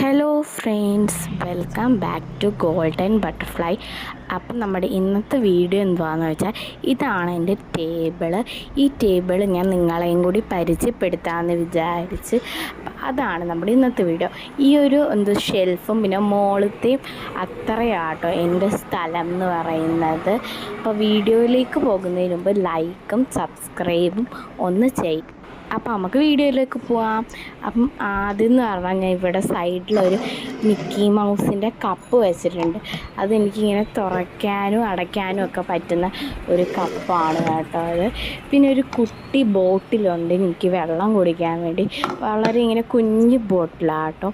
Hello friends, welcome back to golden butterfly. അപ്പം നമ്മുടെ ഇന്നത്തെ വീഡിയോ എന്തുവാണെന്ന് വെച്ചാൽ, ഇതാണ് എൻ്റെ ടേബിള്. ഈ ടേബിള് ഞാൻ നിങ്ങളെയും കൂടി പരിചയപ്പെടുത്താമെന്ന് വിചാരിച്ച്, അതാണ് നമ്മുടെ ഇന്നത്തെ വീഡിയോ. ഈ ഒരു ഷെൽഫും പിന്നെ മോളത്തെയും അത്രയാട്ടോ എൻ്റെ സ്ഥലം എന്ന് പറയുന്നത്. അപ്പോൾ വീഡിയോയിലേക്ക് പോകുന്നതിന് മുമ്പ് ലൈക്കും സബ്സ്ക്രൈബും ഒന്ന് ചെയ്യും. അപ്പോൾ നമുക്ക് വീഡിയോയിലേക്ക് പോവാം. അപ്പം ആദ്യം എന്ന് പറഞ്ഞാൽ ഞാൻ ഇവിടെ സൈഡിലൊരു മിക്കി മൗസിൻ്റെ കപ്പ് വെച്ചിട്ടുണ്ട്. അതെനിക്കിങ്ങനെ തുറയ്ക്കാനും അടയ്ക്കാനും ഒക്കെ പറ്റുന്ന ഒരു കപ്പാണ് കേട്ടോ അത്. പിന്നെ ഒരു കുട്ടി ബോട്ടിലുണ്ട് എനിക്ക് വെള്ളം കുടിക്കാൻ വേണ്ടി, വളരെ ഇങ്ങനെ കുഞ്ഞ് ബോട്ടിലാട്ടോ.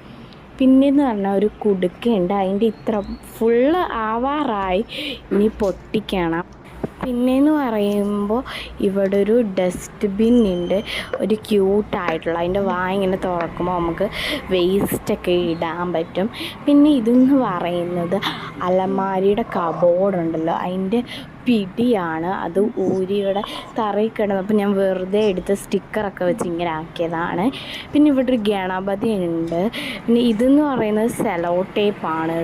പിന്നെയെന്ന് പറഞ്ഞാൽ ഒരു കുടുക്കയുണ്ട്, അതിൻ്റെ ഇത്ര ഫുള്ള് ആവാറായി, ഇനി പൊട്ടിക്കണം. പിന്നെയെന്ന് പറയുമ്പോൾ ഇവിടെ ഒരു ഡസ്റ്റ്ബിൻ ഉണ്ട്, ഒരു ക്യൂട്ടായിട്ടുള്ള. അതിൻ്റെ ഇങ്ങനെ തുറക്കുമ്പോൾ നമുക്ക് വേസ്റ്റൊക്കെ ഇടാൻ പറ്റും. പിന്നെ ഇതെന്ന് പറയുന്നത് അലമാരിയുടെ കബോർഡുണ്ടല്ലോ, അതിൻ്റെ പിടിയാണ്. അത് ഊരിയുടെ തറയിൽ കിടന്നപ്പോൾ ഞാൻ വെറുതെ എടുത്ത് സ്റ്റിക്കറൊക്കെ വെച്ച് ഇങ്ങനെ ആക്കിയതാണ്. പിന്നെ ഇവിടെ ഒരു ഗണപതി ഉണ്ട്. പിന്നെ ഇതെന്ന് പറയുന്നത് സെലോ ടേപ്പാണ്.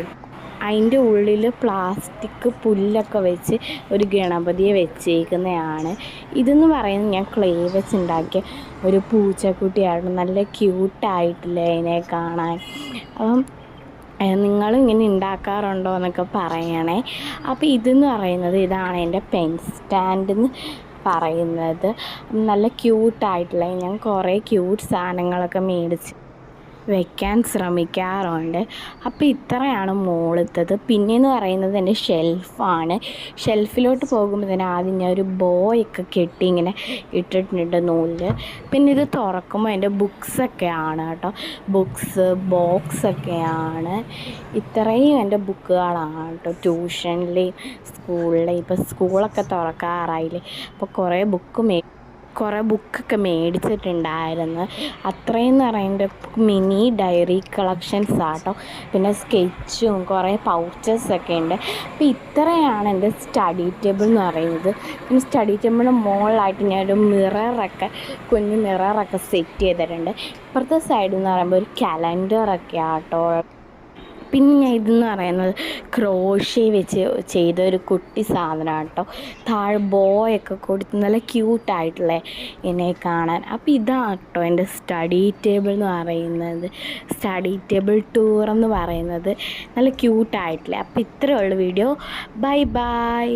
അതിൻ്റെ ഉള്ളിൽ പ്ലാസ്റ്റിക് പുല്ലൊക്കെ വെച്ച് ഒരു ഗണപതിയെ വെച്ചേക്കുന്നതാണ്. ഇതെന്ന് പറയുന്നത് ഞാൻ ക്ലേ വെച്ചുണ്ടാക്കിയ ഒരു പൂച്ചക്കുട്ടിയാണ്. നല്ല ക്യൂട്ടായിട്ടില്ലേ അതിനെ കാണാൻ. അപ്പം നിങ്ങളും ഇങ്ങനെ ഉണ്ടാക്കാറുണ്ടോ എന്നൊക്കെ പറയണേ. അപ്പോൾ ഇതെന്ന് പറയുന്നത്, ഇതാണ് എൻ്റെ പെൻ സ്റ്റാൻഡെന്ന് പറയുന്നത്. നല്ല ക്യൂട്ടായിട്ടുള്ള, ഞാൻ കുറേ ക്യൂട്ട് സാധനങ്ങളൊക്കെ മേടിച്ച് വയ്ക്കാൻ ശ്രമിക്കാറുണ്ട്. അപ്പോൾ ഇത്രയാണ് മോളത്തത്. പിന്നെയെന്ന് പറയുന്നത് എൻ്റെ ഷെൽഫാണ്. ഷെൽഫിലോട്ട് പോകുമ്പോൾ തന്നെ ആദ്യം ഞാൻ ഒരു ബോയൊക്കെ കെട്ടി ഇങ്ങനെ ഇട്ടിട്ടുണ്ട് നൂലിൽ. പിന്നെ ഇത് തുറക്കുമ്പോൾ എൻ്റെ ബുക്സൊക്കെയാണ് കേട്ടോ, ബുക്സ് ബോക്സൊക്കെയാണ്. ഇത്രയും എൻ്റെ ബുക്കുകളാണ് കേട്ടോ. ട്യൂഷനിലെയും സ്കൂളിലെയും, ഇപ്പോൾ സ്കൂളൊക്കെ തുറക്കാറായില്ലേ, അപ്പോൾ കുറേ ബുക്കൊക്കെ മേടിച്ചിട്ടുണ്ടായിരുന്നു. അത്രയെന്ന് പറയുന്നത് മിനി ഡയറി കളക്ഷൻസ് ആട്ടോ. പിന്നെ സ്കെച്ചും കുറേ പൗച്ചസൊക്കെ ഉണ്ട്. അപ്പോൾ ഇത്രയാണ് എൻ്റെ സ്റ്റഡി ടേബിൾ എന്ന് പറയുന്നത്. പിന്നെ സ്റ്റഡി ടേബിളിന് മുകളിലായിട്ട് ഞാനൊരു കുഞ്ഞ് മിററൊക്കെ സെറ്റ് ചെയ്തിട്ടുണ്ട്. ഇപ്പുറത്തെ സൈഡിൽ എന്ന് പറയുമ്പോൾ ഒരു കലണ്ടറൊക്കെ ആട്ടോ. പിന്നെ ഞാൻ ഇതെന്ന് പറയുന്നത് ക്രോഷ്യ വെച്ച് ചെയ്ത ഒരു കുട്ടി സാധനമാണ് കേട്ടോ. താഴെ ബോയൊക്കെ കൊടുത്ത് നല്ല ക്യൂട്ടായിട്ടുള്ള എന്നെ കാണാൻ. അപ്പോൾ ഇതാണ് കേട്ടോ എൻ്റെ സ്റ്റഡി ടേബിൾ എന്ന് പറയുന്നത്. സ്റ്റഡി ടേബിൾ ടൂർ എന്ന് പറയുന്നത് നല്ല ക്യൂട്ടായിട്ടില്ലേ. അപ്പോൾ ഇത്രയേ ഉള്ളൂ വീഡിയോ. Bye bye.